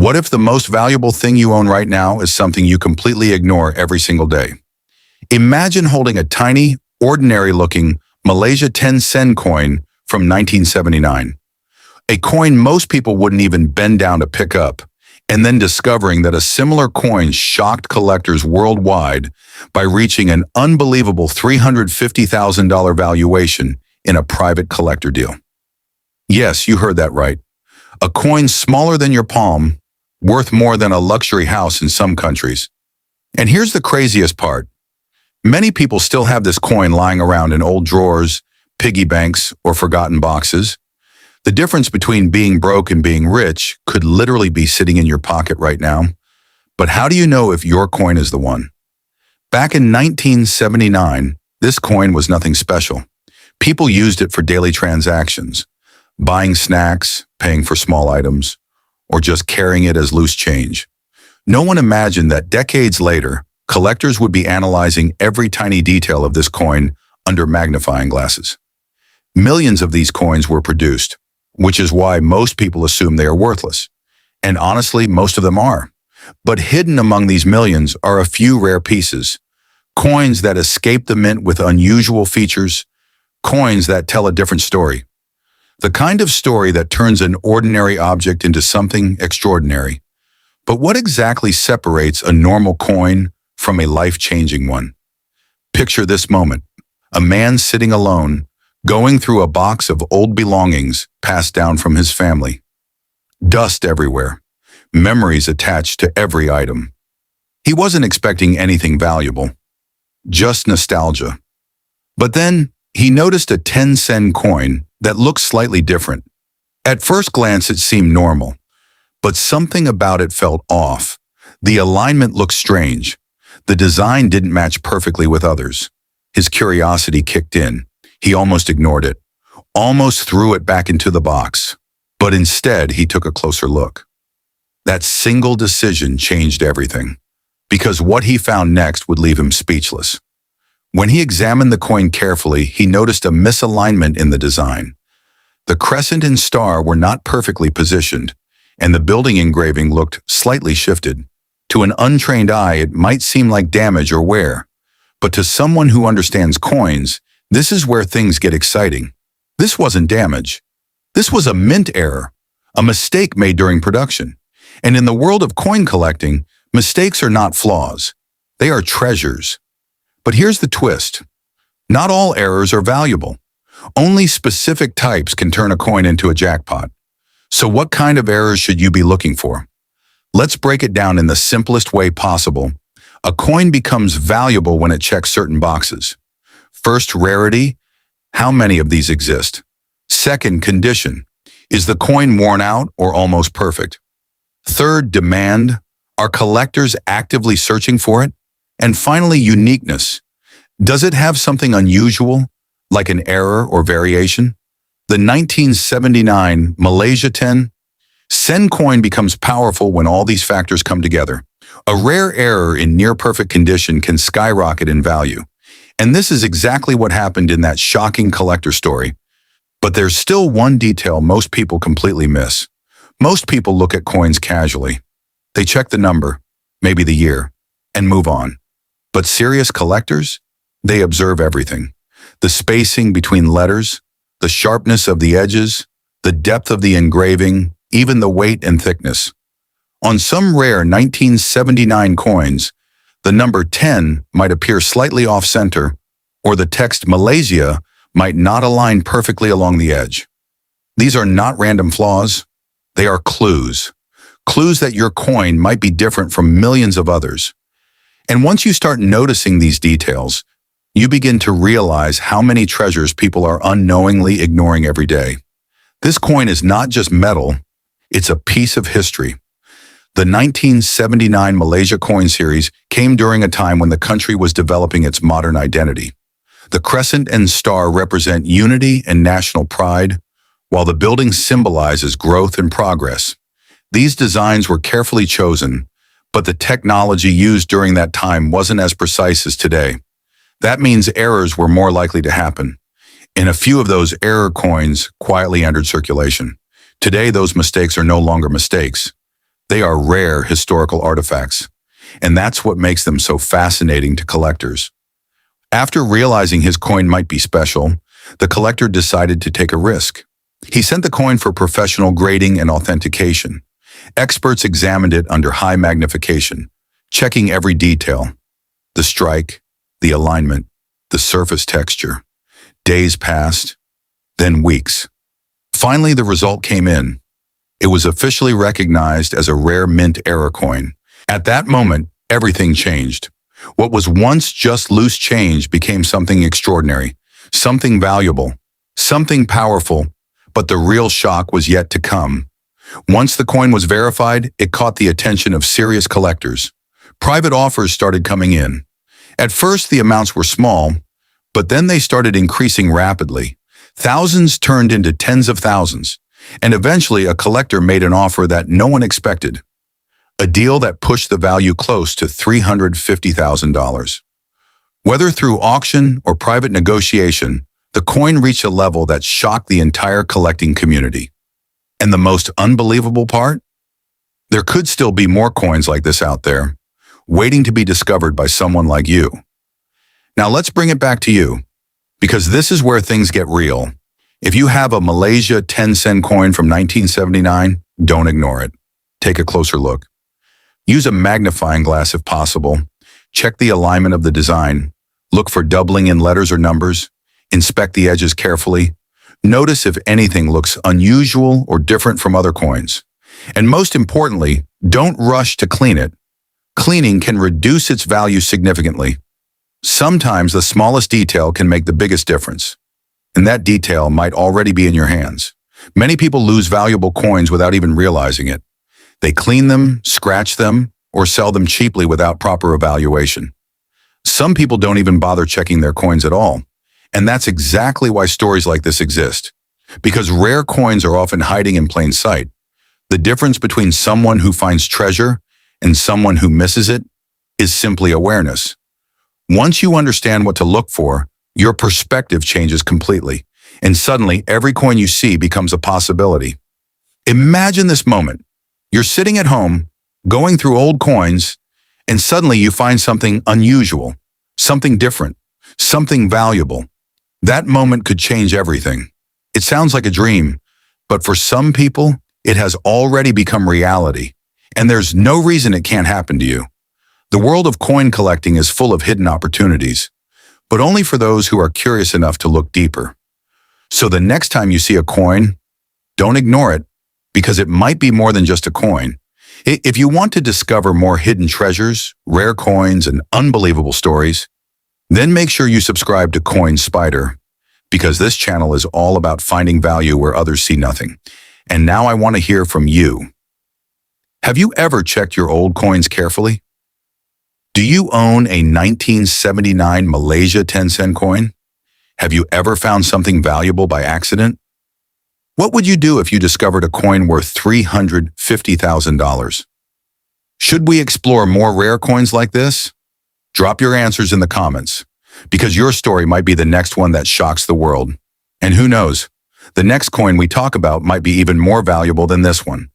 What if the most valuable thing you own right now is something you completely ignore every single day? Imagine holding a tiny, ordinary-looking Malaysia 10 Sen coin from 1979. A coin most people wouldn't even bend down to pick up, and then discovering that a similar coin shocked collectors worldwide by reaching an unbelievable $350,000 valuation in a private collector deal. Yes, you heard that right. A coin smaller than your palm, worth more than a luxury house in some countries. And here's the craziest part. Many people still have this coin lying around in old drawers, piggy banks, or forgotten boxes. The difference between being broke and being rich could literally be sitting in your pocket right now. But how do you know if your coin is the one? Back in 1979, this coin was nothing special. People used it for daily transactions, buying snacks, paying for small items, or just carrying it as loose change. No one imagined that decades later, collectors would be analyzing every tiny detail of this coin under magnifying glasses. Millions of these coins were produced, which is why most people assume they are worthless. And honestly, most of them are. But hidden among these millions are a few rare pieces, coins that escape the mint with unusual features, coins that tell a different story. The kind of story that turns an ordinary object into something extraordinary. But what exactly separates a normal coin from a life-changing one? Picture this moment. A man sitting alone, going through a box of old belongings passed down from his family. Dust everywhere, memories attached to every item. He wasn't expecting anything valuable, just nostalgia. But then he noticed a 10 Sen coin that looked slightly different. At first glance, it seemed normal, but something about it felt off. The alignment looked strange. The design didn't match perfectly with others. His curiosity kicked in. He almost ignored it, almost threw it back into the box. But instead, he took a closer look. That single decision changed everything, because what he found next would leave him speechless. When he examined the coin carefully, he noticed a misalignment in the design. The crescent and star were not perfectly positioned, and the building engraving looked slightly shifted. To an untrained eye, it might seem like damage or wear, but to someone who understands coins, this is where things get exciting. This wasn't damage. This was a mint error, a mistake made during production. And in the world of coin collecting, mistakes are not flaws. They are treasures. But here's the twist. Not all errors are valuable. Only specific types can turn a coin into a jackpot. So what kind of errors should you be looking for? Let's break it down in the simplest way possible. A coin becomes valuable when it checks certain boxes. First, rarity. How many of these exist? Second, condition. Is the coin worn out or almost perfect? Third, demand. Are collectors actively searching for it? And finally, uniqueness. Does it have something unusual, like an error or variation? The 1979 Malaysia 10 Sen coin becomes powerful when all these factors come together. A rare error in near-perfect condition can skyrocket in value. And this is exactly what happened in that shocking collector story. But there's still one detail most people completely miss. Most people look at coins casually. They check the number, maybe the year, and move on. But serious collectors? They observe everything. The spacing between letters, the sharpness of the edges, the depth of the engraving, even the weight and thickness. On some rare 1979 coins, the number 10 might appear slightly off-center, or the text Malaysia might not align perfectly along the edge. These are not random flaws. They are clues. Clues that your coin might be different from millions of others. And once you start noticing these details, you begin to realize how many treasures people are unknowingly ignoring every day. This coin is not just metal, it's a piece of history. The 1979 Malaysia coin series came during a time when the country was developing its modern identity. The crescent and star represent unity and national pride, while the building symbolizes growth and progress. These designs were carefully chosen, but the technology used during that time wasn't as precise as today. That means errors were more likely to happen. And a few of those error coins quietly entered circulation. Today, those mistakes are no longer mistakes. They are rare historical artifacts, and that's what makes them so fascinating to collectors. After realizing his coin might be special, the collector decided to take a risk. He sent the coin for professional grading and authentication. Experts examined it under high magnification, checking every detail: the strike, the alignment, the surface texture. Days passed, then weeks. Finally, the result came in. It was officially recognized as a rare mint error coin. At that moment, everything changed. What was once just loose change became something extraordinary, something valuable, something powerful, but the real shock was yet to come. Once the coin was verified, it caught the attention of serious collectors. Private offers started coming in. At first, the amounts were small, but then they started increasing rapidly. Thousands turned into tens of thousands, and eventually a collector made an offer that no one expected. A deal that pushed the value close to $350,000. Whether through auction or private negotiation, the coin reached a level that shocked the entire collecting community. And the most unbelievable part? There could still be more coins like this out there, waiting to be discovered by someone like you. Now let's bring it back to you, because this is where things get real. If you have a Malaysia 10 Sen coin from 1979, don't ignore it. Take a closer look. Use a magnifying glass if possible. Check the alignment of the design. Look for doubling in letters or numbers. Inspect the edges carefully. Notice if anything looks unusual or different from other coins. And most importantly, don't rush to clean it. Cleaning can reduce its value significantly. Sometimes the smallest detail can make the biggest difference, and that detail might already be in your hands. Many people lose valuable coins without even realizing it. They clean them, scratch them, or sell them cheaply without proper evaluation. Some people don't even bother checking their coins at all, and that's exactly why stories like this exist. Because rare coins are often hiding in plain sight. The difference between someone who finds treasure and someone who misses it is simply awareness. Once you understand what to look for, your perspective changes completely, and suddenly every coin you see becomes a possibility. Imagine this moment. You're sitting at home, going through old coins, and suddenly you find something unusual, something different, something valuable. That moment could change everything. It sounds like a dream, but for some people, it has already become reality, and there's no reason it can't happen to you. The world of coin collecting is full of hidden opportunities, but only for those who are curious enough to look deeper. So the next time you see a coin, don't ignore it, because it might be more than just a coin. If you want to discover more hidden treasures, rare coins, and unbelievable stories, then make sure you subscribe to Spyder, because this channel is all about finding value where others see nothing. And now I want to hear from you. Have you ever checked your old coins carefully? Do you own a 1979 Malaysia 10 Sen coin? Have you ever found something valuable by accident? What would you do if you discovered a coin worth $350,000? Should we explore more rare coins like this? Drop your answers in the comments, because your story might be the next one that shocks the world. And who knows, the next coin we talk about might be even more valuable than this one.